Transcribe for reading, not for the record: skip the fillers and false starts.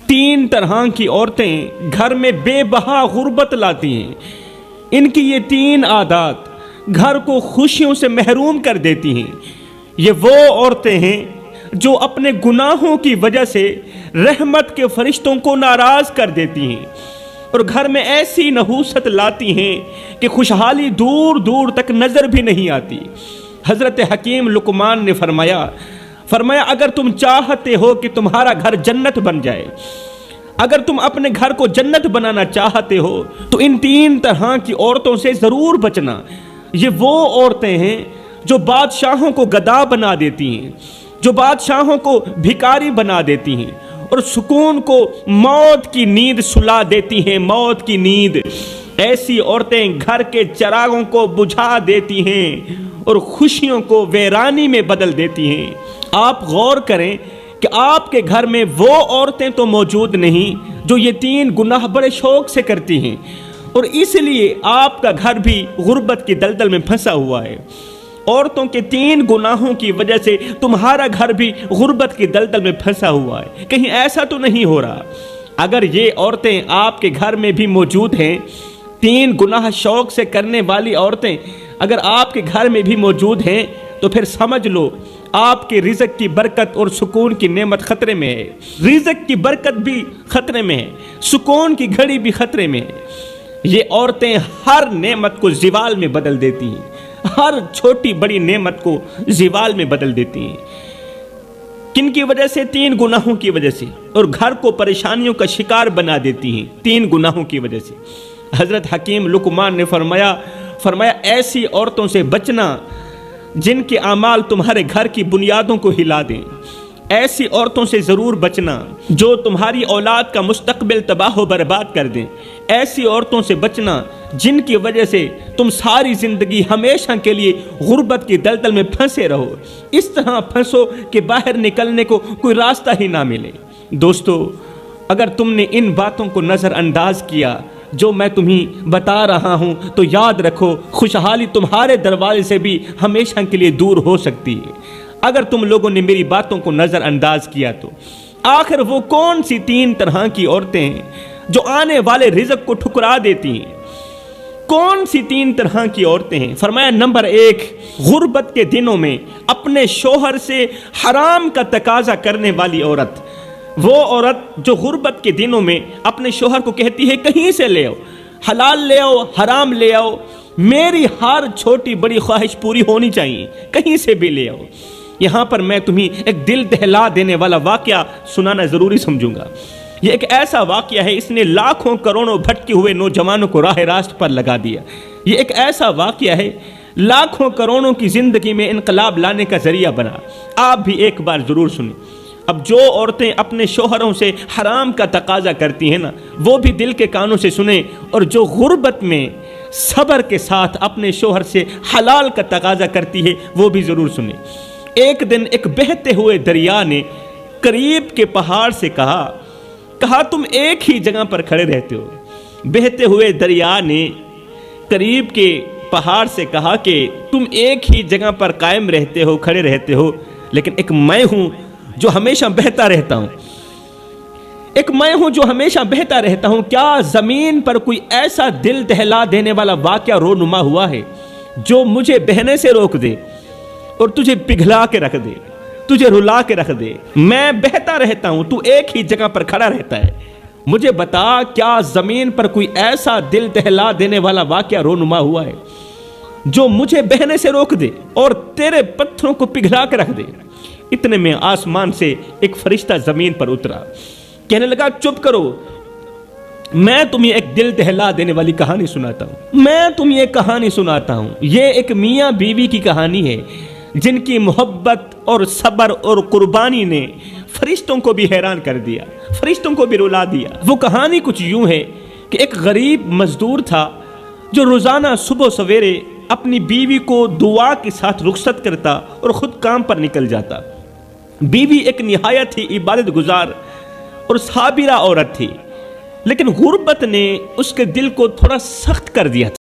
तीन तरह की औरतें घर में बेबहा गुर्बत लाती हैं। इनकी ये तीन आदत घर को खुशियों से महरूम कर देती हैं। ये वो औरतें हैं जो अपने गुनाहों की वजह से रहमत के फरिश्तों को नाराज कर देती हैं और घर में ऐसी नहूसत लाती हैं कि खुशहाली दूर दूर तक नजर भी नहीं आती। हजरत हकीम लुकमान ने फरमाया अगर तुम चाहते हो कि तुम्हारा घर जन्नत बन जाए, अगर तुम अपने घर को जन्नत बनाना चाहते हो तो इन तीन तरह की औरतों से जरूर बचना। ये वो औरतें हैं जो बादशाहों को गदा बना देती हैं, जो बादशाहों को भिखारी बना देती हैं और सुकून को मौत की नींद सुला देती हैं, मौत की नींद। ऐसी औरतें घर के चिरागों को बुझा देती हैं और खुशियों को वीरानी में बदल देती हैं। आप गौर करें कि आपके घर में वो औरतें तो मौजूद नहीं जो ये तीन गुनाह बड़े शौक से करती हैं और इसलिए आपका घर भी गुर्बत की दलदल में फंसा हुआ है। औरतों के तीन गुनाहों की वजह से तुम्हारा घर भी गुर्बत की दलदल में फंसा हुआ है। कहीं ऐसा तो नहीं हो रहा? अगर ये औरतें आपके घर में भी मौजूद हैं, तीन गुनाह शौक से करने वाली औरतें अगर आपके घर में भी मौजूद हैं, तो फिर समझ लो आपके रिज़्क़ की बरकत और सुकून की नेमत खतरे में है। रिज़्क़ की बरकत भी खतरे में है, सुकून की घड़ी भी खतरे में है। ये औरतें हर नेमत को ज़िवाल में बदल देती हैं, हर छोटी बड़ी नेमत को ज़िवाल में बदल देती हैं। किन की वजह से? तीन गुनाहों की वजह से, और घर को परेशानियों का शिकार बना देती हैं तीन गुनाहों की वजह से। हजरत हकीम लुकमान ने फरमाया ऐसी औरतों से बचना जिनके आमाल तुम्हारे घर की बुनियादों को हिला दें। ऐसी औरतों से ज़रूर बचना जो तुम्हारी औलाद का मुस्तकबिल तबाह व बर्बाद कर दें। ऐसी औरतों से बचना जिनकी वजह से तुम सारी ज़िंदगी हमेशा के लिए गुर्बत की दलदल में फंसे रहो, इस तरह फंसो कि बाहर निकलने को कोई रास्ता ही ना मिले। दोस्तों, अगर तुमने इन बातों को नज़रअंदाज किया जो मैं तुम्हें बता रहा हूं, तो याद रखो खुशहाली तुम्हारे दरवाजे से भी हमेशा के लिए दूर हो सकती है। अगर तुम लोगों ने मेरी बातों को नज़रअंदाज किया तो आखिर वो कौन सी तीन तरह की औरतें हैं जो आने वाले रिज़्क़ को ठुकरा देती हैं? कौन सी तीन तरह की औरतें हैं? फरमाया नंबर एक, गुर्बत के दिनों में अपने शोहर से हराम का तकाजा करने वाली औरत। वो औरत जो गुर्बत के दिनों में अपने शोहर को कहती है कहीं से ले आओ, हलाल ले आओ, हराम ले आओ, मेरी हर छोटी बड़ी ख्वाहिश पूरी होनी चाहिए, कहीं से भी ले आओ। यहाँ पर मैं तुम्हें एक दिल दहला देने वाला वाक़या सुनाना ज़रूरी समझूंगा। ये एक ऐसा वाक़या है, इसने लाखों करोड़ों भटके हुए नौजवानों को राह रास्त पर लगा दिया। ये एक ऐसा वाक़या है, लाखों करोड़ों की ज़िंदगी में इनकलाब लाने का ज़रिया बना। आप भी एक बार ज़रूर सुनें। अब जो औरतें अपने शोहरों से हराम का तकाजा करती हैं ना, वो भी दिल के कानों से सुने, और जो गुर्बत में सब्र के साथ अपने शोहर से हलाल का तकाजा करती है वो भी ज़रूर सुने। एक दिन एक बहते हुए दरिया ने करीब के पहाड़ से कहा तुम एक ही जगह पर खड़े रहते हो। बहते हुए दरिया ने करीब के पहाड़ से कहा कि तुम एक ही जगह पर कायम रहते हो, खड़े रहते हो, लेकिन एक मैं हूँ जो हमेशा बहता रहता हूँ, एक मैं हूँ जो हमेशा बहता रहता हूँ। क्या ज़मीन पर कोई ऐसा दिल दहला देने वाला वाक़या रोनुमा हुआ है जो मुझे बहने से रोक दे और तुझे पिघला के रख दे, तुझे रुला के रख दे? मैं बहता रहता हूँ, तू एक ही जगह पर खड़ा रहता है। मुझे बता, क्या ज़मीन पर कोई ऐसा दिल दहला देने वाला वाक़या रोनुमा हुआ है जो मुझे बहने से रोक दे और तेरे पत्थरों को पिघला के रख दे? इतने में आसमान से एक फरिश्ता ज़मीन पर उतरा, कहने लगा चुप करो, मैं तुम्हें एक दिल दहला देने वाली कहानी सुनाता हूँ। मैं तुम्हें एक कहानी सुनाता हूँ। ये एक मियाँ बीवी की कहानी है जिनकी मोहब्बत और सब्र और कुर्बानी ने फरिश्तों को भी हैरान कर दिया, फरिश्तों को भी रुला दिया। वो कहानी कुछ यूं है कि एक गरीब मजदूर था जो रोज़ाना सुबह सवेरे अपनी बीवी को दुआ के साथ रुखसत करता और ख़ुद काम पर निकल जाता। बीवी एक निहायत ही इबादत गुजार और साबिरा औरत थी, लेकिन गुर्बत ने उसके दिल को थोड़ा सख्त कर दिया था।